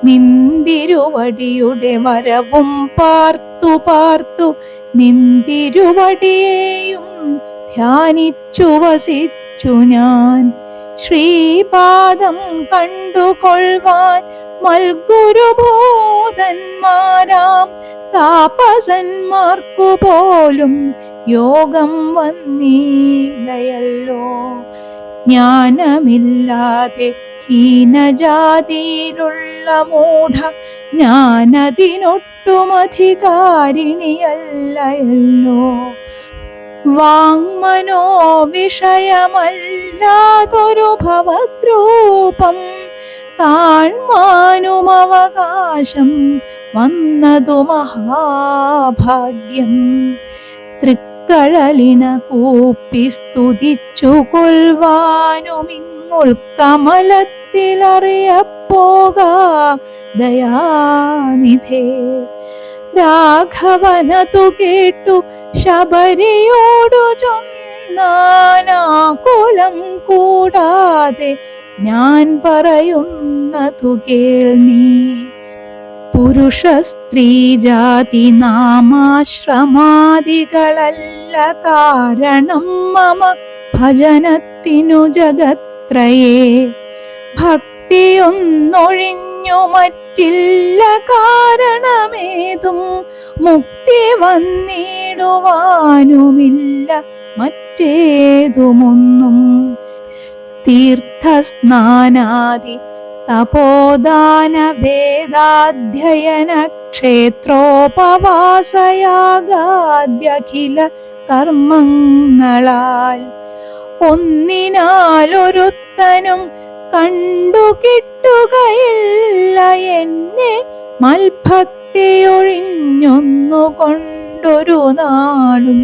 നിന്തിരുവടിയുടെ വരവും പാർത്തു പാർത്തു നിന്തിരുവടിയെയും ധ്യാനിച്ചു വസിച്ചു ഞാൻ. ശ്രീപാദം കണ്ടുകൊള്ളുവാൻ മൽഗുരുഭൂതന്മാരാം താപസന്മാർക്കു പോലും യോഗം വന്നില്ലയല്ലോ. ജ്ഞാനമില്ലാതെ ഹീനജാതിയിലുള്ള മൂഢ ഞാനതിനൊട്ടുമധികാരിണിയല്ലയല്ലോ. വാങ്മനോ വിഷയമല്ലാതൊരു ഭവദ്രൂപം കാൺമാനും അവകാശം വന്നതു മഹാഭാഗ്യം. തൃക്കഴലിന കൂപ്പി സ്തുതിച്ചു കൊള്ളുവാനുമിങ്ങുൾക്കമലത്തിലറിയപ്പോകാ ദയാനിധേ. രാഘവനതു കേട്ടു ശബരിയോടു ചൊന്നാനാകുലം കൂടാതെ ഞാൻ പറയുന്നതു കേൾ നീ. പുരുഷ സ്ത്രീ ജാതി നാമാശ്രമാദികളല്ല കാരണം മമ ഭജനത്തിനു ജഗത്രയേ. ഭക്തിയൊന്നൊഴിഞ്ഞു മറ്റില്ല കാരണമേതും മുക്തി വന്നിടുവാനുമില്ല മറ്റേതുമൊന്നും. തീർത്ഥസ്നാനാദി തപോദാന വേദാധ്യയന ക്ഷേത്രോപവാസയാഗാദ്യഖില കർമ്മങ്ങളാൽ ഒന്നിനാലൊരുത്തനും കണ്ടു കിട്ടുകയില്ല എന്നെ മൽഭക്തിയൊഴിഞ്ഞൊന്നുകൊണ്ടൊരു നാളും.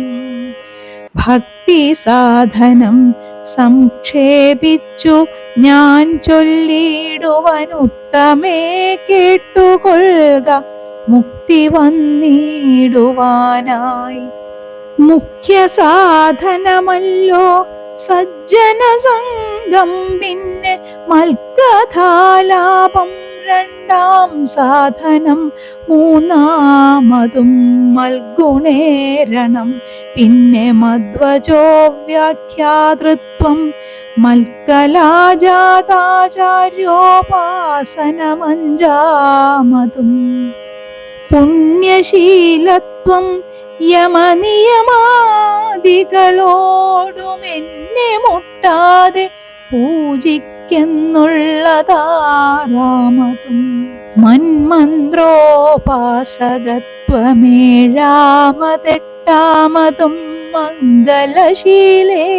ഭക്തി സാധനം സംക്ഷേപിച്ചു ഞാൻ ചൊല്ലിടുവനുത്തമേ കേട്ടുകൊള്ളുക മുക്തി വന്നിടുവാനായി. മുഖ്യ സാധനമല്ലോ സജ്ജന സംഘം, പിന്നെ മൽക്കഥാലാപം രണ്ടാം സാധനം, മൂന്നാമതും മൽഗുണേരണം, പിന്നെ മധ്വജോ വ്യാഖ്യാതൃത്വം, മൽക്കലാജാതാചാര്യോപാസനമഞ്ചാമതും. പുണ്യശീലത്വം യമനിയമാദികളോടും എന്നെ മുട്ടാതെ പൂജിക്കെന്നുള്ളതാറാമതും. മന്മന്ത്രോപാസകത്വമേഴാമതെട്ടാമതും മംഗലശീലേ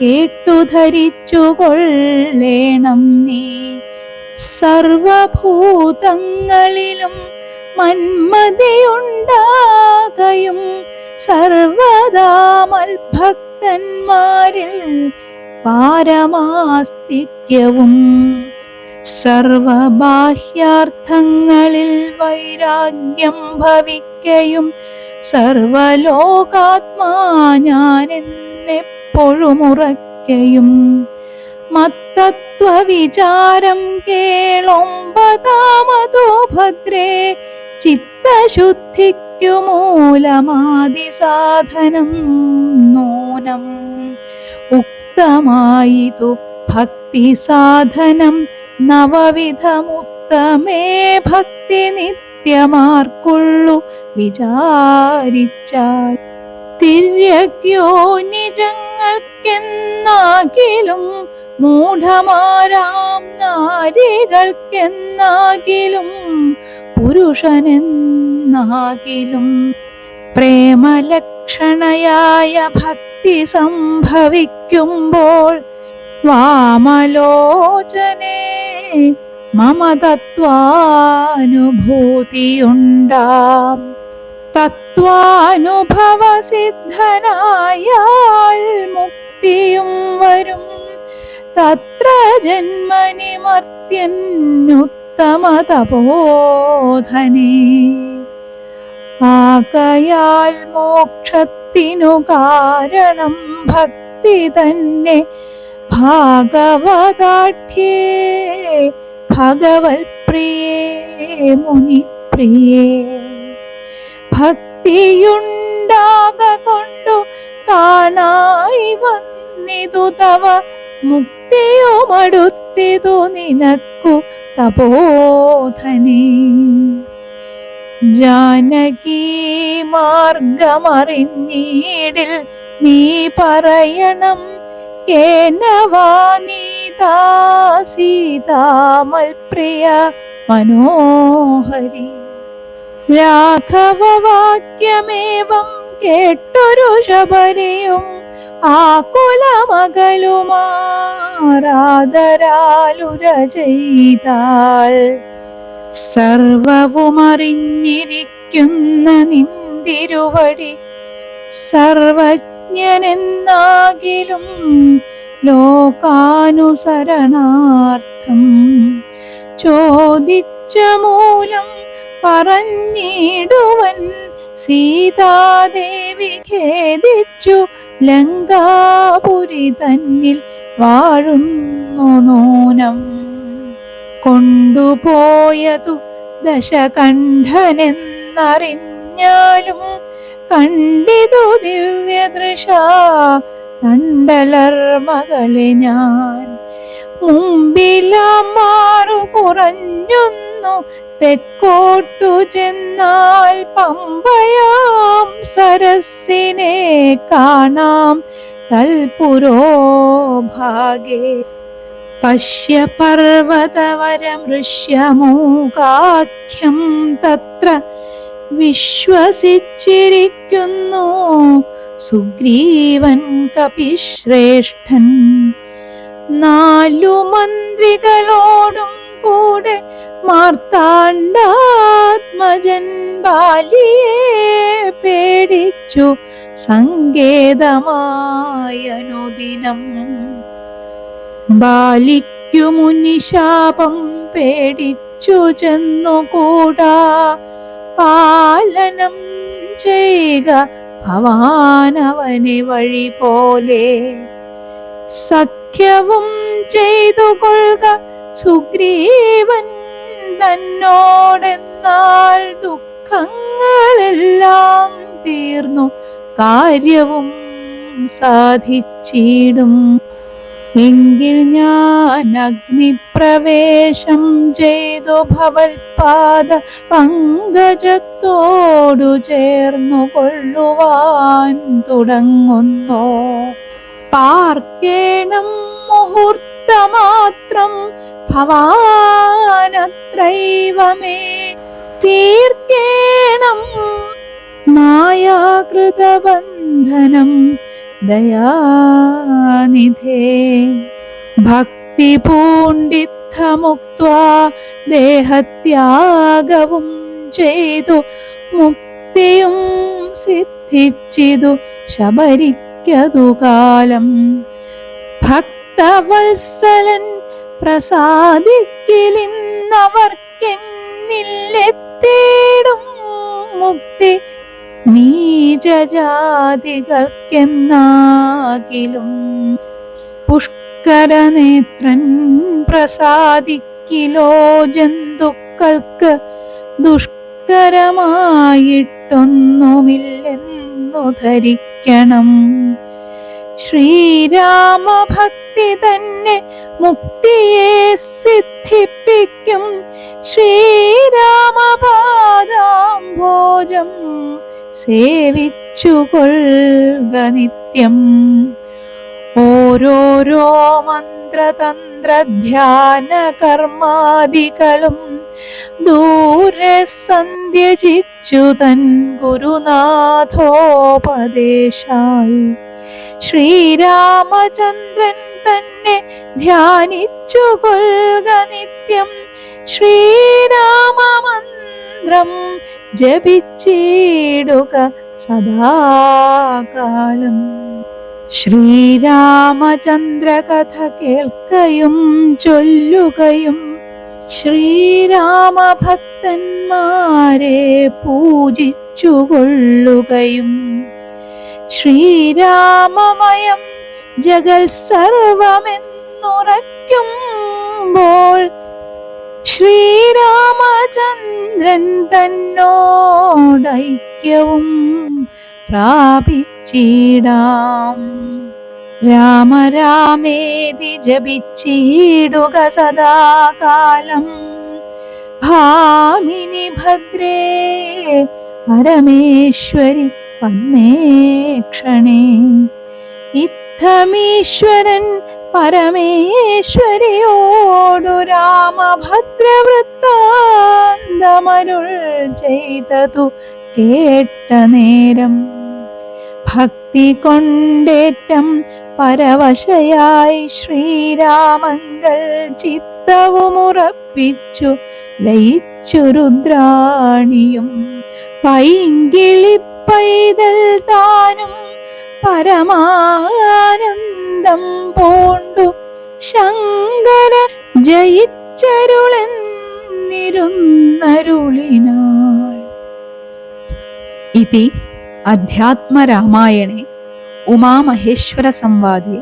കേട്ടുധരിച്ചു കൊള്ളേണം നീ. സർവഭൂതങ്ങളിലും മന്മതിയുണ്ടാകയും സർവദാ മൽഭക്തന്മാരിൽ പാരമാസ്തിക്യവും. സർവബാഹ്യാർത്ഥങ്ങളിൽ വൈരാഗ്യം ഭവിക്കയും സർവലോകാത്മാ ഞാനെന്നെപ്പോഴുമുറയ്ക്കയും. മത്തത്വവിചാരം കേളൊമ്പതാമതോ ഭദ്രേ, ചിത്തശുദ്ധിക്കു മൂലമാദിസാധനം നൂനം. ഉക്തമായിതു ഭക്തി സാധനം നവവിധമുത്തമേ, ഭക്തി നിത്യമാർക്കുള്ളു വിചാരിച്ചാൽ. തിര്യജ്ഞോ നിജങ്ങൾക്കെന്നാകിലും മൂഢമാരാം നാരികൾക്കെന്നാകിലും പുരുഷനെന്നാകിലും പ്രേമലക്ഷണങ്ങളായ വിലക്ഷണയായ ഭക്തി സംഭവിക്കുമ്പോൾ വാമലോചനേ മമ തത്വാനുഭൂതിയുണ്ടാം. തത്വാനുഭവസിദ്ധനായാൽ മുക്തിയും വരും. തത്ര ജന്മനി മർത്യനുത്തമ തപോധനേ. ആകയാൽ മോക്ഷത്തിനു കാരണം ഭക്തി തന്നെ. ഭാഗവതാഠ്യേ ഭഗവത്പ്രിയേ മുനിപ്രിയേ. ഭക്തിയുണ്ടാകൊണ്ടു കാണായി വന്നിതു തവ. മുക്തിയുമടുത്തിതു നിനക്കു തപോധനേ. ജാനകീ മാർഗമറിഞ്ഞീടിൽ നീ പറയണം. കേനവാ നീതാ സീതാമൽപ്രിയ മനോഹരി. രാഘവവാക്യമേവം കേട്ടൊരു ശബരിയും ആകുലമകലുമാറാദരാലുര ചെയ്താൾ. സർവവുമറിഞ്ഞിരിക്കുന്ന നിന്തിരുവടി സർവജ്ഞനെന്നാകിലും ലോകാനുസരണാർത്ഥം ചോദിച്ച മൂലം പറഞ്ഞിടുവൻ. സീതാദേവി ഖേദിച്ചു ലങ്കാപുരി തന്നിൽ വാഴുന്നു നൂനം. കൊണ്ടുപോയതു ദശകണ്ഠനെന്നറിഞ്ഞാലും കണ്ടിതു ദിവ്യദൃശ തണ്ടലർ മകളെ ഞാൻ. മുമ്പിലാമാറു കുറഞ്ഞൊന്നു തെക്കോട്ടു ചെന്നാൽ പമ്പയാം സരസിനെ കാണാം തൽപുരോഭാഗേ. പശ്യ പർവതവരമൃഷ്യമൂകാഖ്യം തത്ര വിശ്വസിച്ചിരിക്കുന്നു സുഗ്രീവൻ കപിശ്രേഷ്ഠൻ. 4 മന്ത്രികളോടും കൂടെ മാർത്താണ്ഡാത്മജൻ ബാലിയെ പേടിച്ചു സങ്കേതമായനുദിനം. ബാലിക്കു മുനിശാപം പേടിച്ചു ചെന്നുകൂടാ. പാലനം ചെയ്യുക ഭവാനവനെ വഴി പോലെ. സഖ്യവും ചെയ്തുകൊള്ളുക സുഗ്രീവൻ തന്നോടെന്നാൽ ദുഃഖങ്ങളെല്ലാം തീർന്നു കാര്യവും സാധിച്ചിടും. എങ്കിൽ ഞാൻ അഗ്നിപ്രവേശം ചെയ്തു ഭവൽപാദ പങ്കജത്തോടു ചേർന്നു കൊള്ളുവാൻ തുടങ്ങുന്നു. പാർക്കേണം മുഹൂർത്തമാത്രം ഭവാനത്രൈവമേ തീർക്കേണം മായാകൃതബന്ധനം ദയാനിധേ. ഭക്തി പൂണ്ടിത്തമുക്ത്വാ ദേഹത്യാഗവും ചെയ്തു മുക്തിയും സിദ്ധിച്ചിതു ശബരിക്കതു കാലം. ഭക്തവത്സലൻ പ്രസാദിക്കിലിന്നവർക്കെന്നില്ലെത്തേടും മുക്തി നീചജാതികൾക്കെന്നാകിലും. പുഷ്കരനേത്രൻ പ്രസാദിക്കിലോ ജന്തുക്കൾക്ക് ദുഷ്കരമായിട്ടൊന്നുമില്ലെന്നു ധരിക്കണം. ശ്രീരാമഭക്തി തന്നെ മുക്തിയെ സിദ്ധിപ്പിക്കും. ശ്രീരാമപാദാംഭോജം സേവിച്ചുകൊള്ളുക നിത്യം. ഓരോരോ മന്ത്രതന്ത്രധ്യാന കർമാദികളും ദൂരെ സന്ധ്യജിച്ചു തൻ ഗുരുനാഥോപദേശാൽ ശ്രീരാമചന്ദ്രൻ തന്നെ ധ്യാനിച്ചു കൊൽക നിത്യം ശ്രീരാമമന്ത്രം ജപിച്ചിടുക സദാകാലം. ശ്രീരാമചന്ദ്ര കഥ കേൾക്കയും ചൊല്ലുകയും ശ്രീരാമഭക്തന്മാരെ പൂജിച്ചുകൊള്ളുകയും ശ്രീരാമമയം ജഗൽ സർവമെന്നുറയ്ക്കുമ്പോൾ ശ്രീരാമചന്ദ്രൻ തന്നോടൈക്യവും പ്രാപിച്ചിടാം. രാമ രാമേതി ജപിച്ചിടുക സദാകാലം. ഭാമിനി ഭദ്രേ പരമേശ്വരി പന്മേക്ഷണേ. ഇത്തമീശ്വരൻ പരമേശ്വരിയോടു രാമഭദ്രവൃത്താന്തമരുൾ ചെയ്തതു കേട്ട നേരം ഭക്തി കൊണ്ടേറ്റം പരവശയായി ശ്രീരാമങ്കൽ ചിത്തവുമുറപ്പിച്ചു ലയിച്ചു രുദ്രാണിയും. പൈങ്കിളി പൈതൽ താനും പരമാനന്ദം പൂണ്ടു ശങ്കര ജയിച്ചരുളെന്നിരുന്നരുളിനാൾ. ഇതി അധ്യാത്മരാമായണേ ഉമാമഹേശ്വര സംവാദേ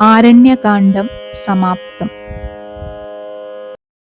ആരണ്യകാണ്ഡം സമാപ്തം.